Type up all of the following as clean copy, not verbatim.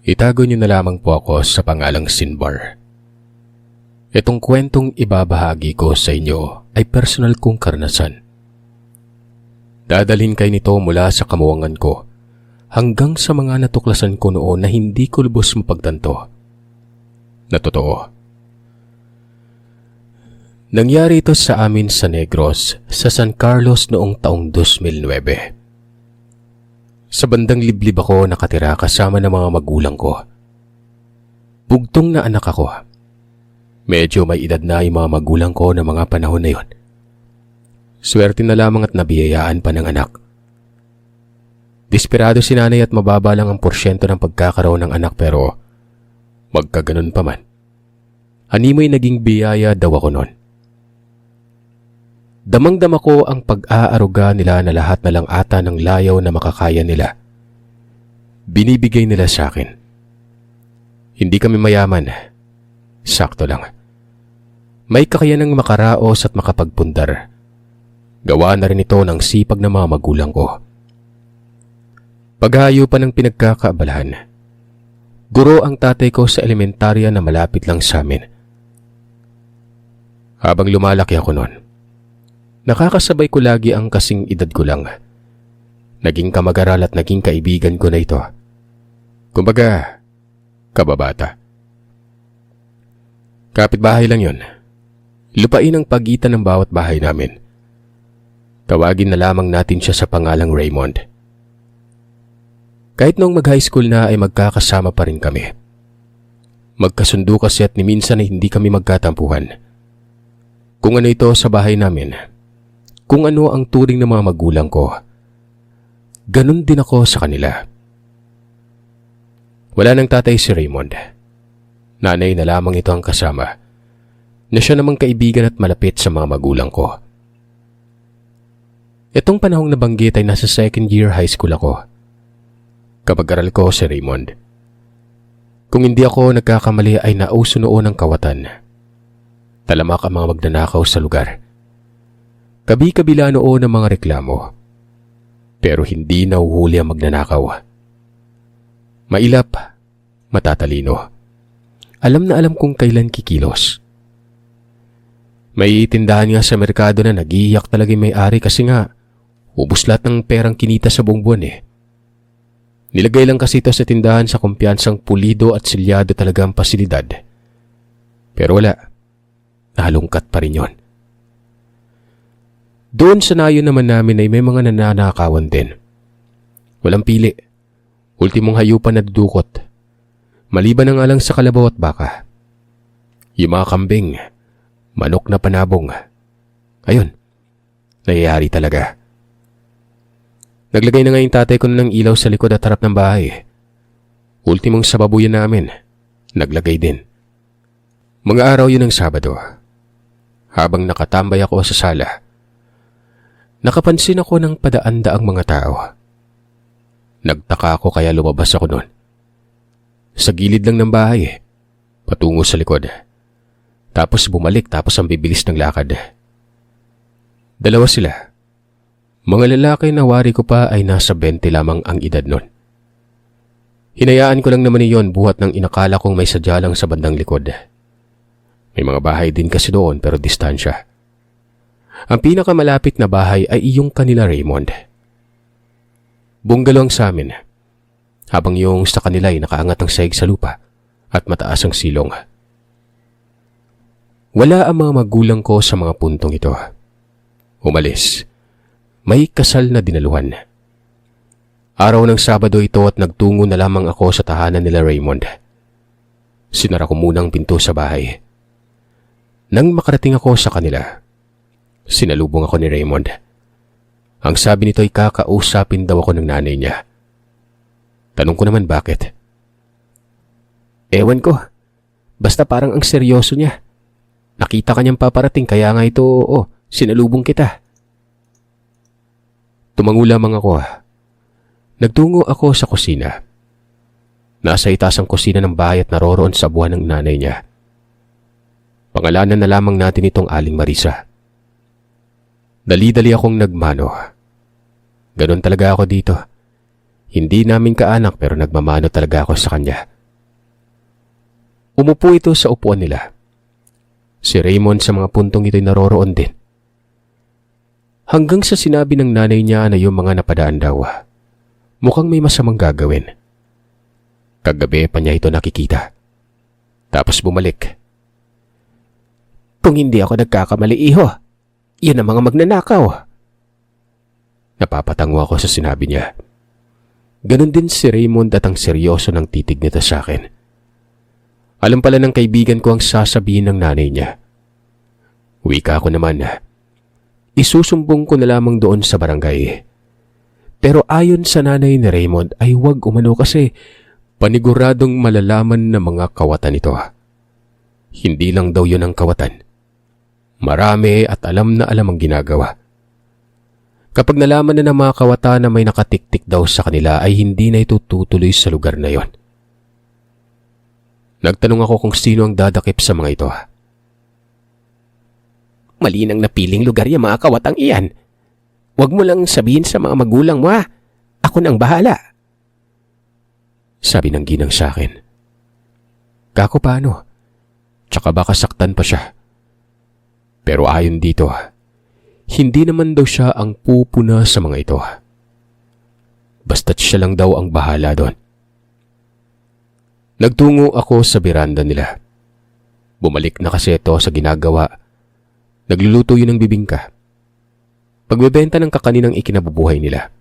Itago niyo na lamang po ako sa pangalang Sinbar. Itong kwentong ibabahagi ko sa inyo ay personal kong karanasan. Dadalhin kayo nito mula sa kamuwangan ko hanggang sa mga natuklasan ko noon na hindi ko lubos mapagtanto. Na totoo. Nangyari ito sa amin sa Negros, sa San Carlos noong taong 2009. Sa bandang liblib ako nakatira kasama ng mga magulang ko. Bugtong na anak ako. Medyo may edad na yung mga magulang ko ng mga panahon na yon. Swerte na lamang at nabiyayaan pa ng anak. Desperado si nanay at mababa lang ang porsyento ng pagkakaroon ng anak pero magkaganon pa man. Animoy naging biyaya daw ako noon. Damang-dama ko ang pag-aaruga nila na lahat na lang ata ng layaw na makakaya nila. Binibigay nila sa akin. Hindi kami mayaman. Sakto lang. May kakayanang makaraos at makapagpundar. Gawa na rin ito ng sipag ng mga magulang ko. Paghayo pa ng pinagkakaabalahan. Guro ang tatay ko sa elementarya na malapit lang sa amin. Habang lumalaki ako noon, nakakasabay ko lagi ang kasing edad ko lang. Naging kamag-aral at naging kaibigan ko na ito. Kumbaga, kababata. Kapitbahay lang yon. Lupain ang pagitan ng bawat bahay namin. Tawagin na lamang natin siya sa pangalang Raymond. Kahit noong mag-high school na ay magkakasama pa rin kami. Magkasundo kasi at ni minsan ay hindi kami magkatampuhan. Kung ano ito sa bahay namin, kung ano ang turing ng mga magulang ko, ganun din ako sa kanila. Wala nang tatay si Raymond. Nanay na lamang ito ang kasama, na siya namang kaibigan at malapit sa mga magulang ko. Itong panahong nabanggit ay nasa second year high school ako. Kapag-aral ko si Raymond. Kung hindi ako nagkakamali ay nauso noon ang kawatan. Talamak ang mga magnanakaw sa lugar. Kabi-kabila noon ang mga reklamo. Pero hindi nahuhuli ang magnanakaw. Mailap, matatalino. Alam na alam kung kailan kikilos. May tindahan nga sa merkado na nag-iiyak talaga yung may-ari kasi nga ubos lahat ng perang kinita sa buong buwan eh. Nilagay lang kasi ito sa tindahan sa kumpiyansang pulido at silyado talaga ang pasilidad. Pero wala. Nalungkat pa rin yon. Doon sa nayon naman namin ay may mga nananakawan din. Walang pili. Ultimong hayupan na dudukot. Maliban na nga lang sa kalabaw at baka. Yung mga kambing, manok na panabong. Ayun, nangyayari talaga. Naglagay na nga yung tatay ko ng ilaw sa likod at harap ng bahay. Ultimong sa babuyan namin, naglagay din. Mga araw yun ng Sabado. Habang nakatambay ako sa sala, nakapansin ako ng padaan-daang mga tao. Nagtaka ako kaya lumabas ako noon. Sa gilid lang ng bahay, patungo sa likod. Tapos bumalik tapos ang bibilis ng lakad. Dalawa sila. Mga lalaki na wari ko pa ay nasa 20 lamang ang edad noon. Hinayaan ko lang naman iyon buhat ng inakala kong may sadya lang sa bandang likod. May mga bahay din kasi doon pero distansya. Ang pinakamalapit na bahay ay iyong kanila Raymond. Bungalo ang sa amin, habang yung sa kanila ay nakaangat ang sahig sa lupa at mataas ang silong. Wala ang mga magulang ko sa mga puntong ito. Umalis. May kasal na dinaluhan. Araw ng Sabado ito at nagtungo na lamang ako sa tahanan nila Raymond. Sinara ko muna ang pinto sa bahay. Nang makarating ako sa kanila, sinalubong ako ni Raymond. Ang sabi nito ay kakausapin daw ako ng nanay niya. Tanong ko naman bakit. Ewan ko, basta parang ang seryoso niya. Nakita ka niyang paparating kaya nga ito, sinalubong kita. Tumango lamang ako. Nagtungo ako sa kusina. Nasa itaas ang kusina ng bahay at naroroon sa buwan ng nanay niya. Pangalanan na lamang natin itong Aling Marisa. Dali-dali akong nagmano. Ganon talaga ako dito. Hindi namin kaanak pero nagmamano talaga ako sa kanya. Umupo ito sa upuan nila. Si Raymond sa mga puntong ito'y naroroon din. Hanggang sa sinabi ng nanay niya na yung mga napadaan daw, mukhang may masamang gagawin. Kagabi pa niya ito nakikita. Tapos bumalik. Kung hindi ako nagkakamali, iho, yan ang mga magnanakaw. Napapatango ako sa sinabi niya. Ganon din si Raymond at ang seryoso ng titig nito sa akin. Alam pala ng kaibigan ko ang sasabihin ng nanay niya. Wika ako naman, isusumbong ko na lamang doon sa barangay. Pero ayon sa nanay ni Raymond ay huwag umano kasi paniguradong malalaman na mga kawatan ito. Hindi lang daw yun ang kawatan. Marami at alam na alam ang ginagawa. Kapag nalaman na ng mga kawatan na may nakatiktik daw sa kanila ay hindi na ito tutuloy sa lugar na yon. Nagtanong ako kung sino ang dadakip sa mga ito. Malinang napiling lugar yung mga kawatang iyan. Huwag mo lang sabihin sa mga magulang mo, ha? Ako nang bahala. Sabi ng ginang sa akin. Kako paano? Tsaka baka saktan pa siya. Pero ayon dito, hindi naman daw siya ang pupuna sa mga ito. Basta't siya lang daw ang bahala doon. Nagtungo ako sa beranda nila. Bumalik na kasi ito sa ginagawa. Nagluluto yun ng bibingka. Pagbebenta ng kakaninang ikinabubuhay nila.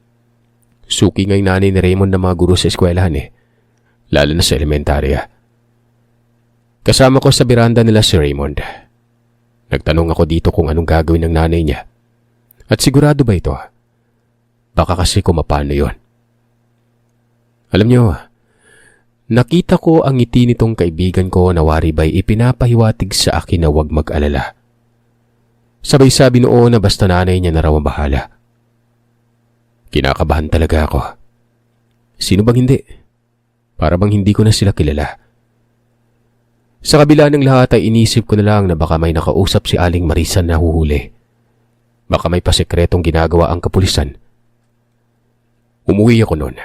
Suki nga'y nanay ni Raymond na mga guro sa eskwelahan lalo na sa elementarya. Kasama ko sa beranda nila si Raymond. Nagtanong ako dito kung anong gagawin ng nanay niya. At sigurado ba ito? Baka kasi kung mapano yun. Alam niyo, nakita ko ang ngiti nitong kaibigan ko na wari ba'y ipinapahiwatig sa akin na huwag mag-alala. Sabay sabi noon na basta nanay niya na raw ang bahala. Kinakabahan talaga ako. Sino bang hindi? Para bang hindi ko na sila kilala. Sa kabila ng lahat ay inisip ko na lang na baka may nakausap si Aling Marisa na huhuli. Baka may pasekretong ginagawa ang kapulisan. Umuwi ako noon.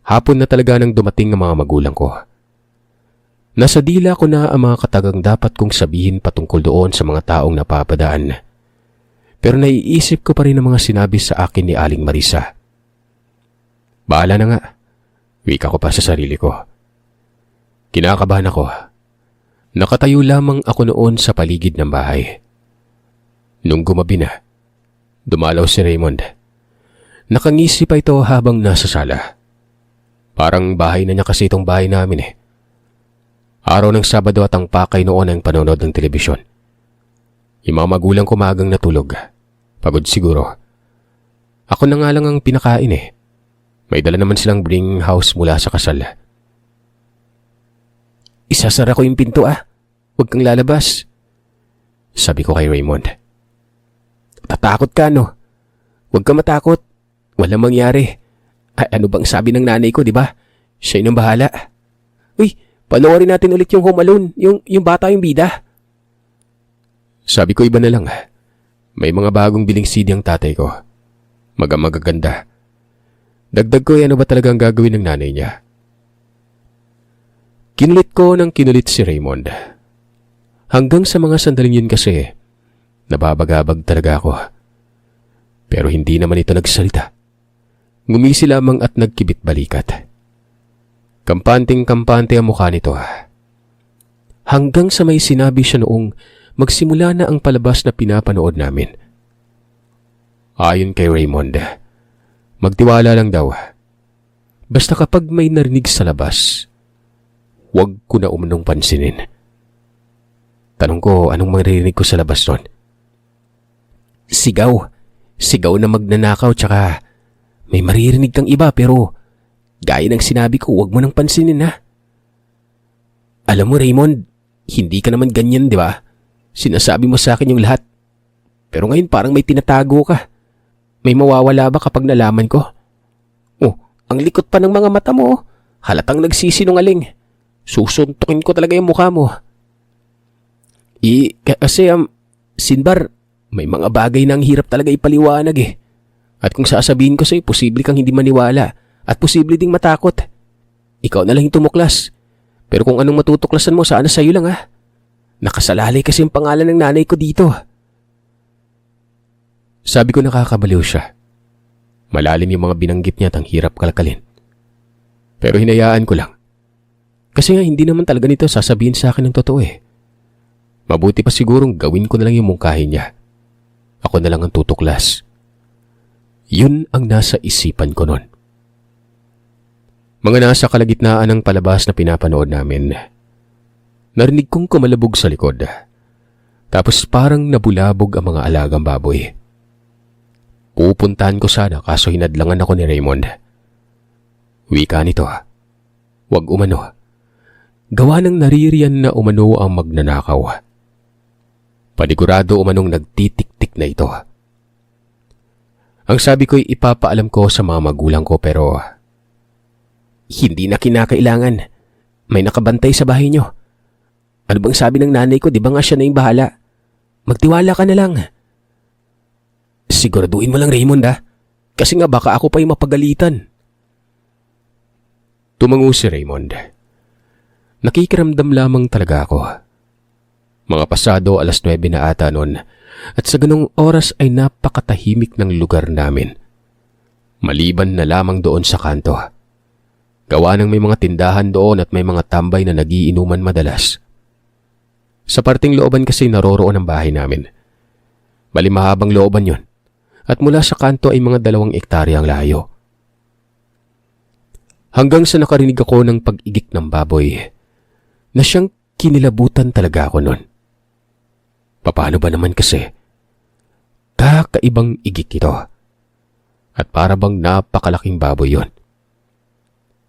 Hapon na talaga nang dumating ang mga magulang ko. Nasa dila ko na ang mga katagang dapat kong sabihin patungkol doon sa mga taong napapadaan. Pero naiisip ko pa rin ang mga sinabi sa akin ni Aling Marisa. Bahala na nga. Wika ko pa sa sarili ko. Kinakabahan ako. Nakatayo lamang ako noon sa paligid ng bahay. Nung gumabi na, dumalaw si Raymond. Nakangisi pa ito habang nasa sala. Parang bahay na niya kasi itong bahay namin Araw ng Sabado at ang pakay noon ang panonood ng telebisyon. Yung mga magulang ko maagang natulog. Pagod siguro. Ako na nga lang ang pinakain May dala naman silang bring house mula sa kasal. Isasara ko yung pinto Huwag kang lalabas. Sabi ko kay Raymond. Tatakot ka no? Huwag ka matakot. Walang mangyari. Ano bang sabi ng nanay ko, di ba? Siya yung bahala. Uy, panoorin natin ulit yung Home Alone, yung bata yung bida. Sabi ko iba na lang. May mga bagong biling CD ang tatay ko. Magaganda. Dagdag ko ano ba talagang gagawin ng nanay niya. Kinulit ko ng kinulit si Raymond. Hanggang sa mga sandaling yun kasi, nababagabag talaga ako. Pero hindi naman ito nagsalita. Ngumisi lamang at nagkibit balikat. Kampanting-kampante ang mukha nito. Hanggang sa may sinabi siya noong magsimula na ang palabas na pinapanood namin. Ayon kay Raymond, magtiwala lang daw. Basta kapag may narinig sa labas, huwag ko na umunong pansinin. Tanong ko anong maririnig ko sa labas nun. Sigaw. Sigaw na magnanakaw tsaka may maririnig kang iba pero gaya ng sinabi ko, huwag mo nang pansinin Alam mo Raymond, hindi ka naman ganyan di ba? Sinasabi mo sa akin yung lahat. Pero ngayon parang may tinatago ka. May mawawala ba kapag nalaman ko? Oh, ang likot pa ng mga mata mo. Halatang nagsisinungaling. Susuntukin ko talaga yung mukha mo. Kasi Sinbar, may mga bagay na ang hirap talaga ipaliwanag At kung sasabihin ko sa'yo, posible kang hindi maniwala at posible ding matakot. Ikaw na lang yung tumuklas. Pero kung anong matutuklasan mo, sana sa'yo lang ha. Nakasalalay kasi yung pangalan ng nanay ko dito. Sabi ko nakakabaliw siya. Malalim yung mga binanggit niya at ang hirap kalkalin. Pero hinayaan ko lang. Kasi nga hindi naman talaga nito sasabihin sa akin ng totoo eh. Mabuti pa sigurong gawin ko na lang yung mungkahin niya. Ako na lang ang tutuklas. Yun ang nasa isipan ko nun. Mga nasa kalagitnaan ng palabas na pinapanood namin, narinig kong kumalabog sa likod. Tapos parang nabulabog ang mga alagang baboy. Pupuntahan ko sana kaso hinadlangan ako ni Raymond. Wika nito ha. Huwag umano. Gawa ng naririyan na umano ang magnanakaw. Panigurado umanong nagtitik-tik na ito. Ang sabi ko'y ipapaalam ko sa mga magulang ko pero hindi na kinakailangan. May nakabantay sa bahay nyo. Ano bang sabi ng nanay ko? Di ba nga siya na yung bahala? Magtiwala ka na lang. Siguraduhin mo lang Raymond ha. Kasi nga baka ako pa yung mapagalitan. Tumango si Raymond. Nakikiramdam lamang talaga ako. Mga pasado 9:00 na ata noon at sa ganung oras ay napakatahimik ng lugar namin. Maliban na lamang doon sa kanto. Gawa ng may mga tindahan doon at may mga tambay na nagiinuman madalas. Sa parting looban kasi naroroon ang bahay namin. Bali mahabang looban yun. At mula sa kanto ay mga 2 ektarya ang layo. Hanggang sa nakarinig ako ng pag-igik ng baboy na siyang kinilabutan talaga ako nun. Paano ba naman kasi? Kakaibang igik ito. At para bang napakalaking baboy yon.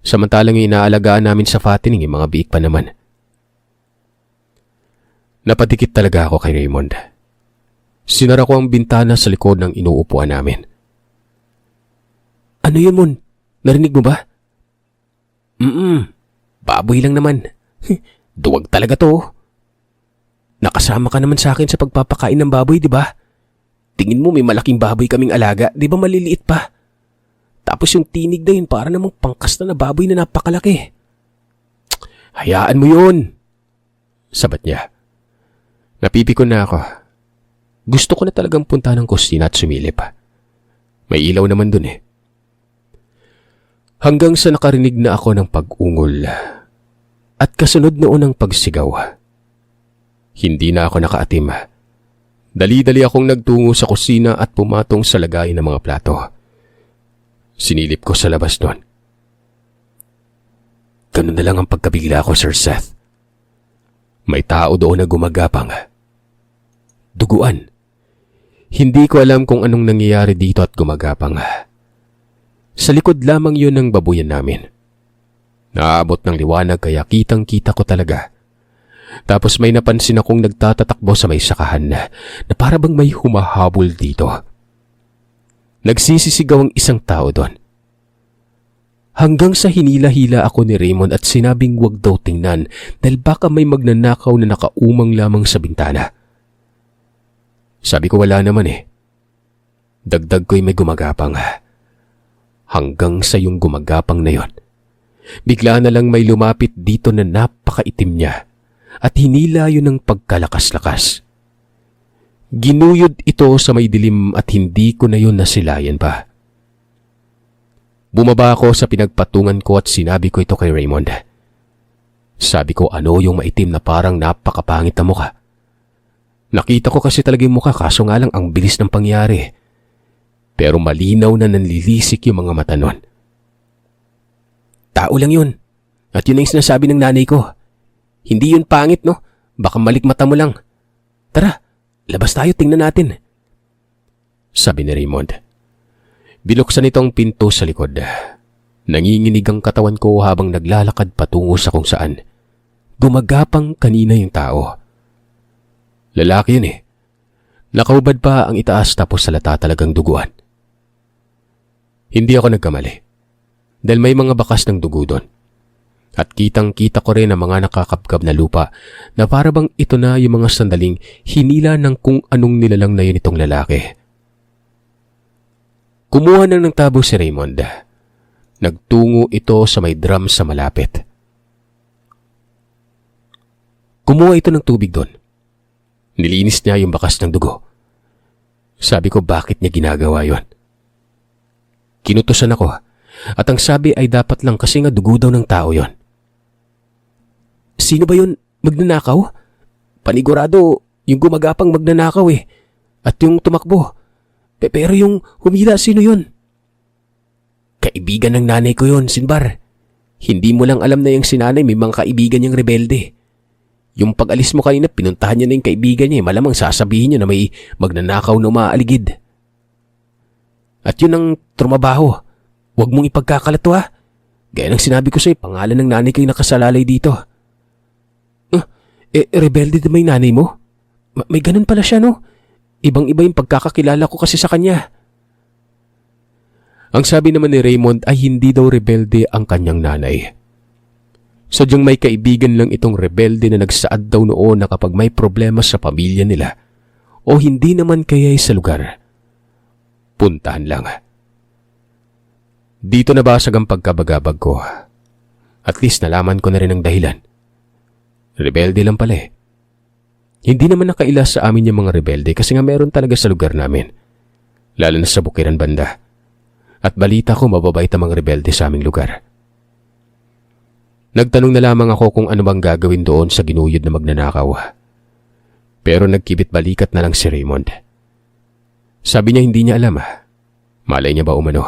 Samantalang inaalagaan namin sa fattening yung mga biik pa naman. Napadikit talaga ako kay Raymond. Sinara ko ang bintana sa likod ng inuupuan namin. Ano yun, Mon? Narinig mo ba? Baboy lang naman. Duwag talaga to. Nakasama ka naman sa akin sa pagpapakain ng baboy, di ba? Tingin mo may malaking baboy kaming alaga, di ba maliliit pa? Tapos yung tinig na yun para namang pangkasta na baboy na napakalaki. Hayaan mo yun. Sabat niya. Napipikon na ako. Gusto ko na talagang punta ng kusina at sumilip. May ilaw naman dun eh. Hanggang sa nakarinig na ako ng pag-ungol at kasunod noon ang pagsigaw. Hindi na ako nakaatim. Dali-dali akong nagtungo sa kusina at pumatong sa lagayan ng mga plato. Sinilip ko sa labas doon. Ganun na lang ang pagkabigla ko, Sir Seth. May tao doon na gumagapang. Duguan. Hindi ko alam kung anong nangyayari dito at gumagapang. Sa likod lamang yun ng babuyan namin. Naabot ng liwanag kaya kitang-kita ko talaga. Tapos may napansin akong nagtatatakbo sa may sakahan na para bang may humahabol dito. Nagsisisigaw ang isang tao doon. Hanggang sa hinila-hila ako ni Raymond at sinabing wag daw tingnan dahil baka may magnanakaw na nakaumang lamang sa bintana. Sabi ko wala naman eh. Dagdag ko'y may gumagapang. Hanggang sa yung gumagapang na yon. Bigla na lang may lumapit dito na napakaitim niya at hinila yun ng pagkalakas-lakas. Ginuyod ito sa may dilim at hindi ko na yun nasilayan pa. Bumaba ako sa pinagpatungan ko at sinabi ko ito kay Raymond. Sabi ko ano yung maitim na parang napakapangit na mukha. Nakita ko kasi talaga yung mukha kaso nga lang ang bilis ng pangyari. Pero malinaw na nanlilisik yung mga mata nun. Tao lang yun. At yun ang sinasabi ng nanay ko. Hindi yun pangit no? Baka malikmata mo lang. Tara, labas tayo tingnan natin. Sabi ni Raymond. Binuksan itong pinto sa likod. Nanginginig ang katawan ko habang naglalakad patungo sa kung saan. Gumagapang kanina yung tao. Lalaki yun eh. Nakaubad pa ang itaas tapos salata talagang duguan. Hindi ako nagkamali. Dahil may mga bakas ng dugo doon. At kitang-kita ko rin ang mga nakakapkab na lupa na para bang ito na yung mga sandaling hinila ng kung anong nilalang na yun itong lalaki. Kumuha na ng tabo si Raymond. Nagtungo ito sa may drum sa malapit. Kumuha ito ng tubig doon. Nilinis niya yung bakas ng dugo. Sabi ko bakit niya ginagawa yon. Kinutusan ako at ang sabi ay dapat lang kasi nga dugo daw ng tao yon. Sino ba yun? Magnanakaw? Panigurado yung gumagapang magnanakaw eh. At yung tumakbo. Pero yung humila, sino yun? Kaibigan ng nanay ko yun, Sinbar. Hindi mo lang alam na yung sinanay may mga kaibigan niyang rebelde. Yung pag-alis mo kanina, pinuntahan niya na yung kaibigan niya. Malamang sasabihin niya na may magnanakaw na umaaligid. At yun ang trumabaho. Huwag mong ipagkakalato ha. Gaya ng sinabi ko sa'yo, pangalan ng nanay ko yung nakasalalay dito. Rebelde din may nanay mo? May ganun pala siya, no? Ibang-iba yung pagkakakilala ko kasi sa kanya. Ang sabi naman ni Raymond ay hindi daw rebelde ang kanyang nanay. Sadyang may kaibigan lang itong rebelde na nagsaad daw noon na kapag may problema sa pamilya nila o hindi naman kaya'y sa lugar, puntahan lang. Dito nabasag ang pagkabagabag ko. At least nalaman ko na rin ang dahilan. Rebelde lang pala eh. Hindi naman nakaila sa amin yung mga rebelde kasi nga meron talaga sa lugar namin. Lalo na sa Bukiran banda. At balita ko mababait ang mga rebelde sa aming lugar. Nagtanong na lamang ako kung ano bang gagawin doon sa ginuyod na magnanakaw. Pero nagkibit balikat na lang si Raymond. Sabi niya hindi niya alam. Malay niya ba umano?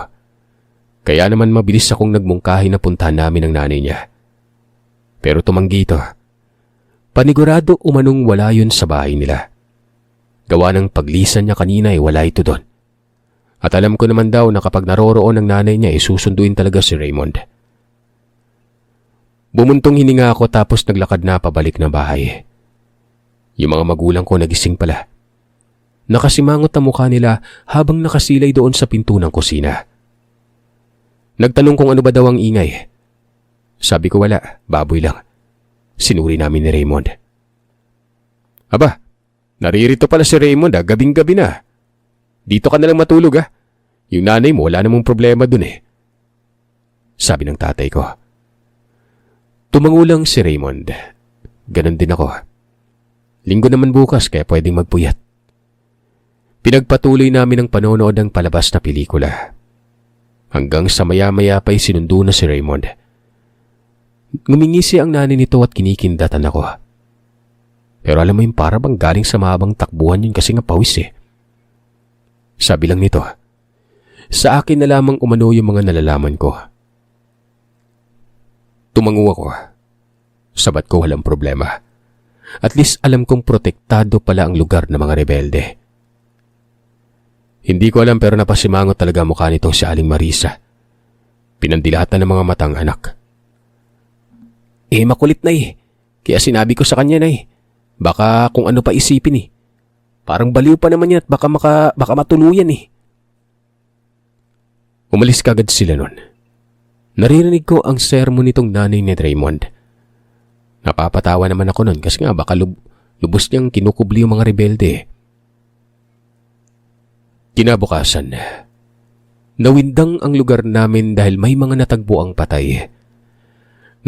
Kaya naman mabilis akong nagmungkahi na puntahan namin ang nanay niya. Pero tumanggi ito. Panigurado umanong wala yun sa bahay nila. Gawa ng paglisan niya kanina ay wala ito doon. At alam ko naman daw na kapag naroroon ang nanay niya ay susunduin talaga si Raymond. Bumuntong hininga ako tapos naglakad na pabalik ng bahay. Yung mga magulang ko nagising pala. Nakasimangot ang mukha nila habang nakasilay doon sa pinto ng kusina. Nagtanong kung ano ba daw ang ingay. Sabi ko wala, baboy lang. Sinuri namin ni Raymond. Aba, naririto pala si Raymond gabing-gabi na. Dito ka na lang matulog Yung nanay mo wala namang problema dun eh. Sabi ng tatay ko. Tumangulang si Raymond. Ganon din ako. Linggo naman bukas kaya pwedeng magpuyat. Pinagpatuloy namin ang panonood ng palabas na pelikula. Hanggang sa maya-maya pa'y sinundo na si Raymond. Ngumingisi ang nanay nito at kinikindatan ako. Pero alam mo yung para bang galing sa mahabang takbuhan yun kasi nga pawis eh. Sabi lang nito, sa akin na lamang umano yung mga nalalaman ko. Tumango ako. Sabat ko walang problema. At least alam kong protektado pala ang lugar ng mga rebelde. Hindi ko alam pero napasimangot talaga mukha nitong si Aling Marisa. Pinandilatan ng mga matang anak. Makulit na eh. Kaya sinabi ko sa kanya na eh. Baka kung ano pa isipin eh. Parang baliw pa naman yan at baka matuluyan eh. Umalis kagad sila nun. Naririnig ko ang sermon nitong nanay ni Raymond. Napapatawa naman ako nun kasi nga baka lubos niyang kinukubli yung mga rebelde. Kinabukasan, nawindang ang lugar namin dahil may mga natagpo ang patay.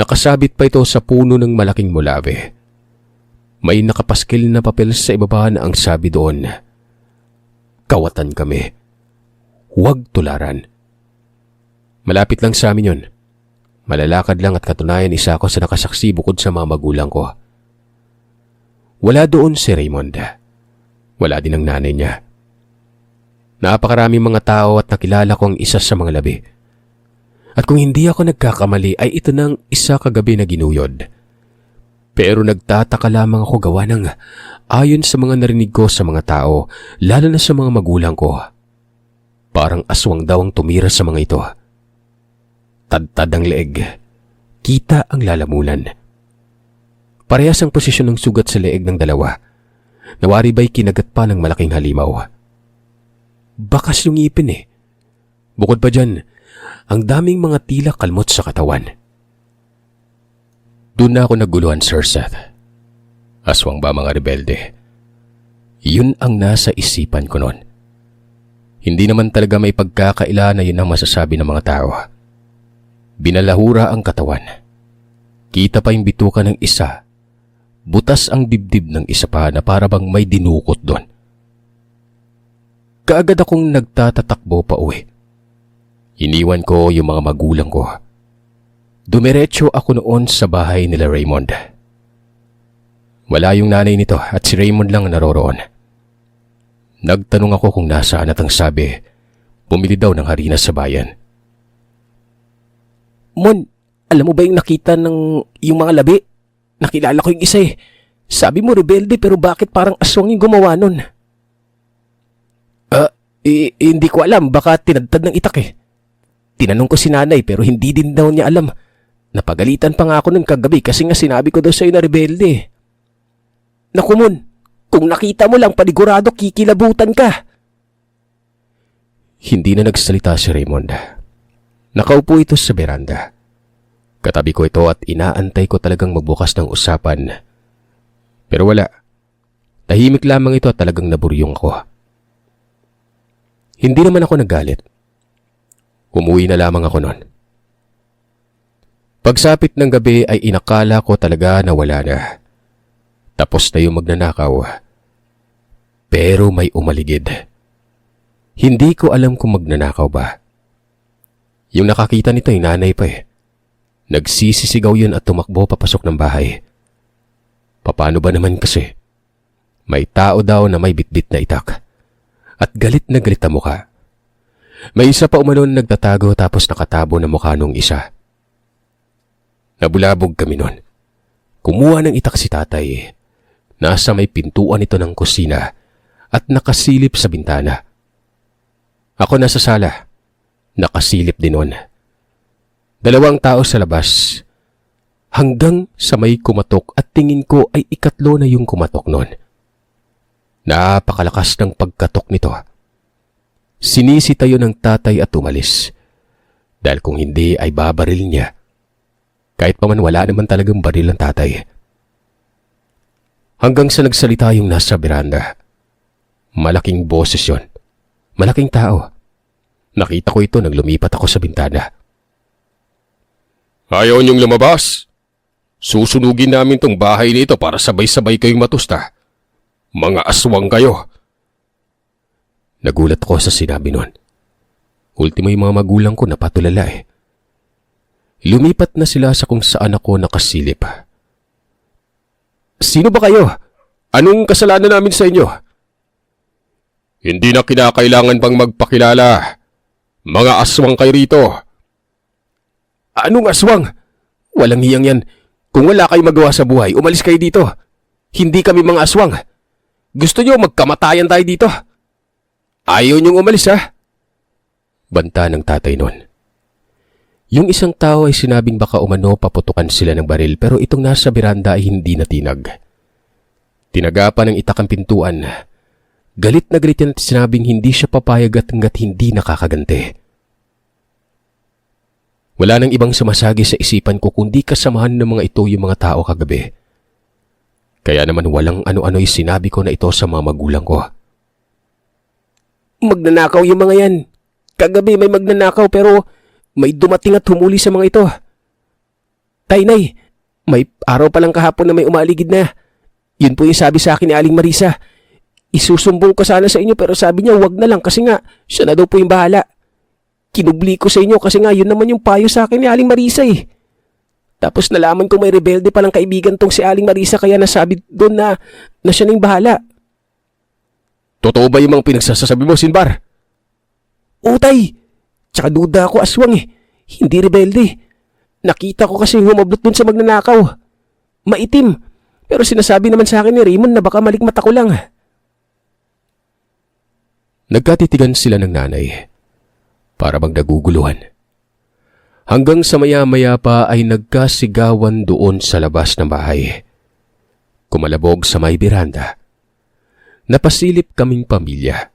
Nakasabit pa ito sa puno ng malaking mulave. May nakapaskil na papel sa ibaba na ang sabi doon, "Kawatan kami. Huwag tularan." Malapit lang sa amin yun. Malalakad lang at katunayan isa ako sa nakasaksi bukod sa mga magulang ko. Wala doon si Raymond. Wala din ang nanay niya. Napakaraming mga tao at nakilala ko ang isa sa mga labi. At kung hindi ako nagkakamali ay ito nang isa kagabi na ginuyod. Pero nagtataka lamang ako gawa ng ayon sa mga narinig ko sa mga tao, lalo na sa mga magulang ko. Parang aswang daw ang tumira sa mga ito. Tadtad ang leeg. Kita ang lalamunan. Parehas ang posisyon ng sugat sa leeg ng dalawa. Nawari ba'y kinagat pa ng malaking halimaw. Bakas yung ngipin eh. Bukod pa dyan, ang daming mga tila kalmot sa katawan. Doon na ako naguluhan, Sir Seth. Aswang ba mga rebelde? Yun ang nasa isipan ko noon. Hindi naman talaga may pagkakaila na yun ang masasabi ng mga tao. Binalahura ang katawan. Kita pa yung bituka ng isa. Butas ang dibdib ng isa pa na para bang may dinukot doon. Kaagad akong nagtatatakbo pa uwi. Iniwan ko yung mga magulang ko. Dumiretso ako noon sa bahay nila Raymond. Wala yung nanay nito at si Raymond lang naroroon. Nagtanong ako kung nasaan at ang sabi, bumili daw ng harina sa bayan. Mon, alam mo ba yung nakita ng yung mga labi? Nakilala ko yung isa eh. Sabi mo rebelde pero bakit parang aswang yung gumawa nun? Hindi ko alam, baka tinadtad ng itak eh. Tinanong ko si nanay pero hindi din daw niya alam. Napagalitan pa nga ako nun kagabi kasi nga sinabi ko daw sa'yo na rebelde eh. Naku Mon, kung nakita mo lang panigurado kikilabutan ka. Hindi na nagsalita si Raymond. Nakaupo ito sa beranda. Katabi ko ito at inaantay ko talagang magbukas ng usapan. Pero wala. Tahimik lamang ito at talagang naburyong ako. Hindi naman ako nagalit. Umuwi na lamang ako noon. Pagsapit ng gabi ay inakala ko talaga na wala na. Tapos na yung magnanakaw. Pero may umaligid. Hindi ko alam kung magnanakaw ba. Yung nakakita nito yung nanay pa eh. Nagsisisigaw yun at tumakbo papasok ng bahay. Paano ba naman kasi? May tao daw na may bitbit na itak. At galit na galit ang mukha. May isa pa umanon nagtatago tapos nakatabo na mukha nung isa. Nabulabog kami nun. Kumuha ng itak si tatay. Nasa may pintuan ito ng kusina at nakasilip sa bintana. Ako nasa sala. Nakasilip din nun. Dalawang tao sa labas. Hanggang sa may kumatok at tingin ko ay ikatlo na yung kumatok nun. Napakalakas ng pagkatok nito. Sinisi tayo ng tatay at umalis. Dahil kung hindi ay babaril niya. Kahit pa man wala naman talagang baril ang tatay. Hanggang sa nagsalita yung nasa beranda. Malaking boses yun. Malaking tao. Nakita ko ito nang lumipat ako sa bintana. Ayaw niyong lumabas? Susunugin namin tong bahay nito para sabay-sabay kayong matusta. Mga aswang kayo. Nagulat ako sa sinabi nun. Ultimo yung mga magulang ko napatulala eh. Lumipat na sila sa kung saan ako nakasilip. Sino ba kayo? Anong kasalanan namin sa inyo? Hindi na kinakailangan pang magpakilala. Mga aswang kayo rito. Anong aswang? Walang hiyang yan. Kung wala kayo magawa sa buhay, umalis kayo dito. Hindi kami mga aswang. Gusto nyo magkamatayan tayo dito? Ayaw nyong umalis ha? Banta ng tatay nun. Yung isang tao ay sinabing baka umano paputukan sila ng baril pero itong nasa beranda ay hindi natinag. Tinagapan ng itak ang pintuan. Galit na galit yan at sinabing hindi siya papayag at hanggat hindi nakakaganti. Wala nang ibang sumasagi sa isipan ko kundi kasamahan ng mga ito yung mga tao kagabi. Kaya naman walang ano-ano'y sinabi ko na ito sa mga magulang ko. Magnanakaw yung mga yan. Kagabi may magnanakaw pero may dumating at humuli sa mga ito. Tay-nay, may araw pa lang kahapon na may umaligid na. Yun po yung sabi sa akin ni Aling Marisa. Isusumbong ko sana sa inyo pero sabi niya wag na lang kasi nga siya na daw po yung bahala. Kinubli ko sa inyo kasi nga yun naman yung payo sa akin ni Aling Marisa eh. Tapos nalaman ko may rebelde palang kaibigan tong si Aling Marisa kaya nasabi doon na siya na yung bahala. Totoo ba yung mga pinagsasabi mo, Sinbar? Utay! Tsaka duda ako aswang eh. Hindi rebelde. Nakita ko kasi humablot dun sa magnanakaw. Maitim. Pero sinasabi naman sa akin ni Raymond na baka malikmata ko lang. Nagkatitigan sila ng nanay. Para bang naguguluhan. Hanggang sa maya-maya pa ay nagkasigawan doon sa labas ng bahay. Kumalabog sa may beranda. Napasilip kaming pamilya.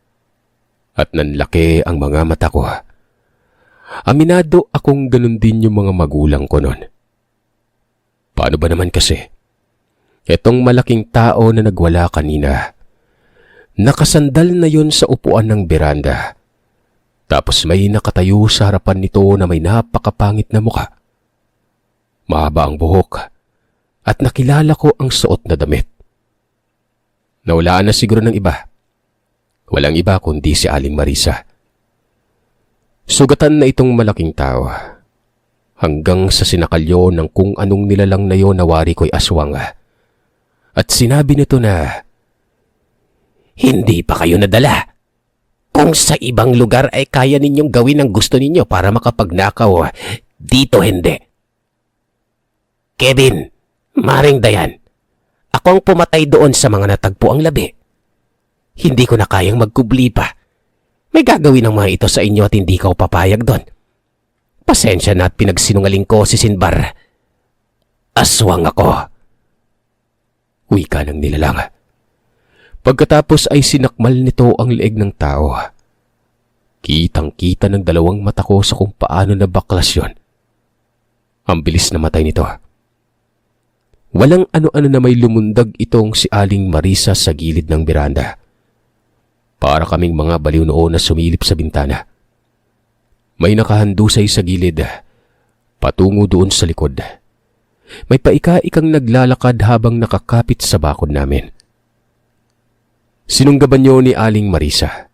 At nanlaki ang mga mata ko. Aminado akong ganun din yung mga magulang ko noon. Paano ba naman kasi? Etong malaking tao na nagwala kanina. Nakasandal na yon sa upuan ng beranda. Tapos may nakatayo sa harapan nito na may napakapangit na muka. Mahaba ang buhok at nakilala ko ang suot na damit. Nawalaan na siguro ng iba. Walang iba kundi si Aling Marisa. Sugatan na itong malaking tao. Hanggang sa sinakalyo ng kung anong nilalang na yon na wari ko'y aswang. At sinabi nito na, "Hindi pa kayo nadala. Kung sa ibang lugar ay kaya ninyong gawin ang gusto ninyo para makapagnakaw, dito hindi. Kevin, Maring Dayan, ako ang pumatay doon sa mga natagpo ang labi. Hindi ko na kayang magkubli pa. May gagawin ng mga ito sa inyo at hindi ka papayag doon. Pasensya na at pinagsinungaling ko si Sinbar. Aswang ako." Wika ng nilalang. Pagkatapos ay sinakmal nito ang leeg ng tao. Kitang-kita ng dalawang mata ko sa kung paano nabaklas yun. Ang bilis na matay nito. Walang ano-ano na may lumundag itong si Aling Marisa sa gilid ng beranda. Para kaming mga baliw noon na sumilip sa bintana. May nakahandusay sa gilid, patungo doon sa likod. May paika-ikang naglalakad habang nakakapit sa bakod namin. Sinunggaban niyo ni Aling Marisa.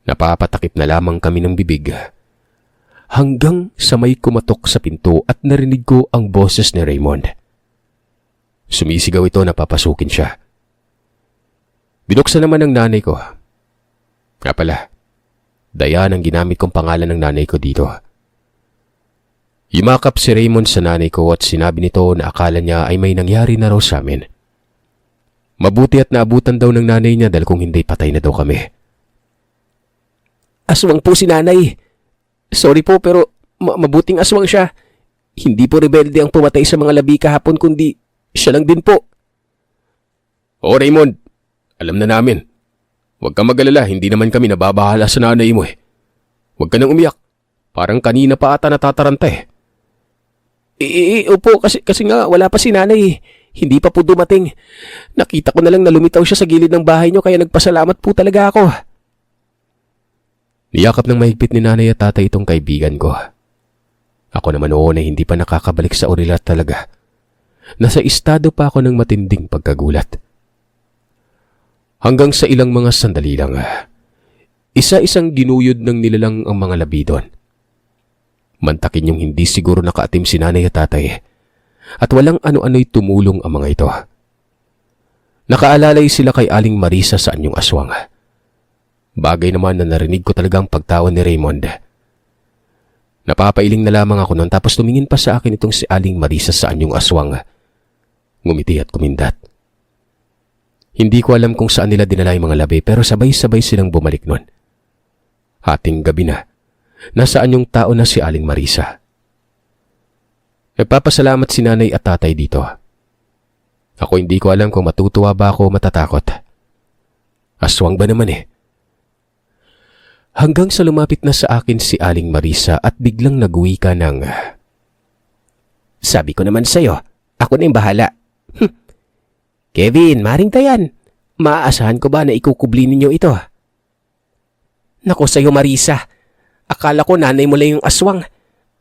Napapatakip na lamang kami ng bibig. Hanggang sa may kumatok sa pinto at narinig ko ang boses ni Raymond. Sumisigaw ito na papasukin siya. Binuksan naman ng nanay ko. Nga pala, Dayan ang ginamit kong pangalan ng nanay ko dito. Yumakap si Raymond sa nanay ko at sinabi nito na akala niya ay may nangyari na raw sa amin. Mabuti at naabutan daw ng nanay niya dahil kung hindi patay na daw kami. Aswang po si nanay. Sorry po pero mabuting aswang siya. Hindi po rebelde ang pumatay sa mga labi kahapon kundi siya lang din po. O Raymond, alam na namin. Huwag kang mag-alala, hindi naman kami nababahala sa nanay mo eh. Huwag ka nang umiyak. Parang kanina pa ata natataranta eh. Opo, kasi nga wala pa si nanay. Hindi pa po dumating. Nakita ko na lang na lumitaw siya sa gilid ng bahay niyo kaya nagpasalamat po talaga ako. Niyakap ng mahigpit ni nanay at tatay itong kaibigan ko. Ako naman noon ay hindi pa nakakabalik sa orilat talaga. Nasa estado pa ako ng matinding pagkagulat. Hanggang sa ilang mga sandali lang, isa-isang ginuyod ng nilalang ang mga labi doon. Mantakin yung hindi siguro nakaatim si nanay at tatay. At walang ano-ano'y tumulong ang mga ito. Nakaalalay sila kay Aling Marisa sa anyong aswang. Bagay naman na narinig ko talaga ang pagtawa ni Raymond. Napapailing na lamang ako noon tapos tumingin pa sa akin itong si Aling Marisa sa anyong aswang. Ngumiti at kumindat. Hindi ko alam kung saan nila dinala yung mga labi pero sabay-sabay silang bumalik noon. Hating gabi na. Nasaan yung tao na si Aling Marisa? Nagpapasalamat si nanay at tatay dito. Ako hindi ko alam kung matutuwa ba ako o matatakot. Aswang ba naman eh. Hanggang sa lumapit na sa akin si Aling Marisa at biglang nag-uwi ka ng, "Sabi ko naman sa'yo, ako na yung bahala." "Kevin, Maring Dayan, maaasahan ko ba na ikukubli ninyo ito?" "Naku sa'yo Marisa, akala ko nanay mo lang yung aswang.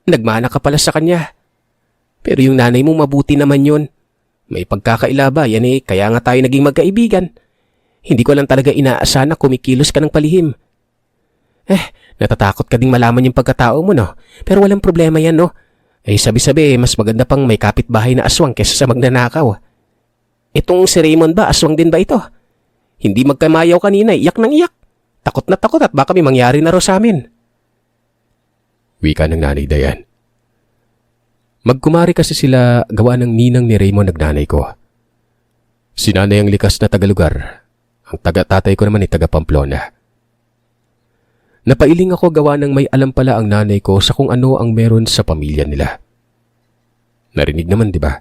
Nagmana ka pala sa kanya. Pero yung nanay mo mabuti naman yun. May pagkakailaba, yan eh, kaya nga tayo naging magkaibigan. Hindi ko lang talaga inaasahan na kumikilos ka ng palihim. Natatakot ka ding malaman yung pagkatao mo, no? Pero walang problema yan, no? Sabi-sabi, mas maganda pang may kapitbahay na aswang kesa sa magnanakaw. Itong si Raymond ba, aswang din ba ito? Hindi magkamayaw kanina, iyak ng iyak. Takot na takot at baka may mangyari na raw sa amin." Wika ng nanay Dayan. Magkumari kasi sila gawa ng ninang ni Raymond nagnanay ko. Si nanay ang likas na tagalugar. Ang taga-tatay ko naman ay taga-Pamplona. Napailing ako gawa ng may alam pala ang nanay ko sa kung ano ang meron sa pamilya nila. Narinig naman, di ba?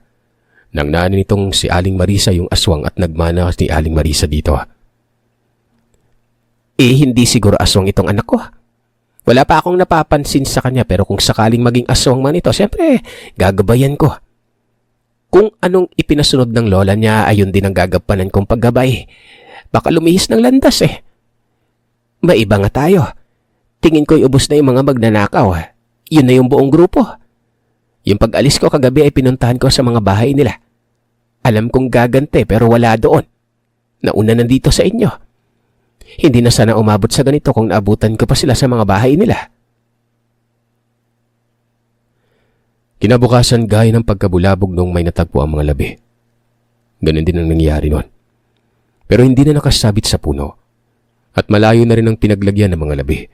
Nang nanay nitong si Aling Marisa yung aswang at nagmana ni Aling Marisa dito. Hindi siguro aswang itong anak ko. Wala pa akong napapansin sa kanya pero kung sakaling maging aswang man ito, siyempre, gagabayan ko. Kung anong ipinasunod ng lola niya, ayun din ang gagampanan kong paggabay. Baka lumihis ng landas eh. Maiba nga tayo. Tingin ko'y ubos na yung mga magnanakaw. Yun na yung buong grupo. Yung pag-alis ko kagabi ay pinuntahan ko sa mga bahay nila. Alam kong gagante pero wala doon. Nauna nandito sa inyo. Hindi na sana umabot sa ganito kung naabutan ko pa sila sa mga bahay nila. Kinabukasan gaya ng pagkabulabog nung may natagpo ang mga labi. Ganon din ang nangyari noon. Pero hindi na nakasabit sa puno at malayo na rin ang pinaglagyan ng mga labi.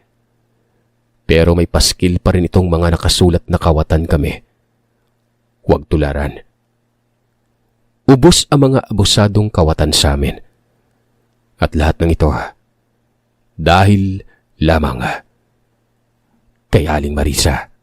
Pero may paskil pa rin itong mga nakasulat na kawatan kami. Huwag tularan. Ubos ang mga abusadong kawatan sa amin. At lahat ng ito, dahil lamang kay Aling Marisa.